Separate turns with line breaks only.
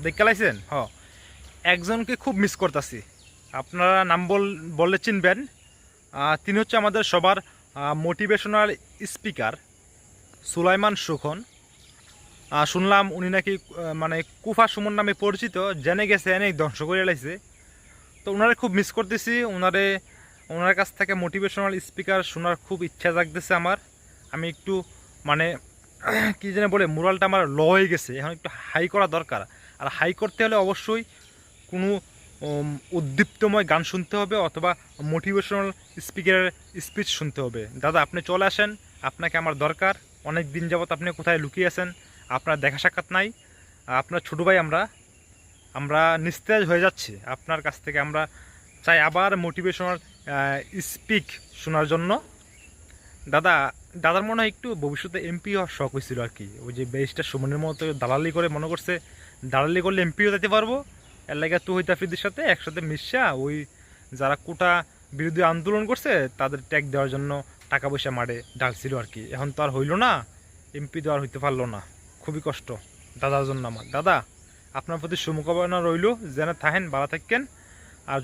দেখতে লাইছেন একজনকে খুব মিস করতেছি। আপনারা নাম বললে চিনবেন। তিনি হচ্ছে আমাদের সবার মোটিভেশনাল স্পিকার সুলাইমান সুখন। শুনলাম উনি নাকি মানে কুফা সুমন নামে পরিচিত, জেনে গেছে অনেক ধ্বংস করে লাইছে। তো ওনারে খুব মিস করতেছি। ওনার কাছ থেকে মোটিভেশনাল স্পিকার শোনার খুব ইচ্ছা জাগতেছে আমার। আমি একটু মানে কী যেন বলে, মোরালটা আমার লো হয়ে গেছে, এখন একটু হাই করা দরকার। আর হাই করতে হলে অবশ্যই কোনো উদ্দীপ্তময় গান শুনতে হবে অথবা মোটিভেশনাল স্পিকারের স্পিচ শুনতে হবে। দাদা আপনি চলে আসেন, আপনাকে আমার দরকার। অনেক দিন যাবত আপনি কোথায় লুকিয়ে আছেন, আপনার দেখা সাক্ষাৎ নাই। আপনার ছোটো ভাই আমরা নিস্তেজ হয়ে যাচ্ছি আপনার কাছ থেকে। আমরা চাই আবার মোটিভেশনাল স্পিক শোনার জন্য। দাদার মনে হয় একটু ভবিষ্যতে এমপি হওয়ার শখ হয়েছিল আর কি। ওই যে ব্যারিস্টার সুমনের মতো দালালি করে মনে করছে দালালি করলে এমপিও যেতে পারবো। এর লাগে তুহিদ আফ্রিদির সাথে একসাথে মিশা ওই যারা কোটা বিরোধী আন্দোলন করছে তাদের ট্যাগ দেওয়ার জন্য টাকা পয়সা মারে ডালছিল আর কি। এখন তো আর হইল না, এমপি তো আর হইতে পারলো না। খুবই কষ্ট দাদার জন্য আমার। দাদা আপনার প্রতি শুভকামনা রইল, যেন থাকেন, ভালো থাকেন। আর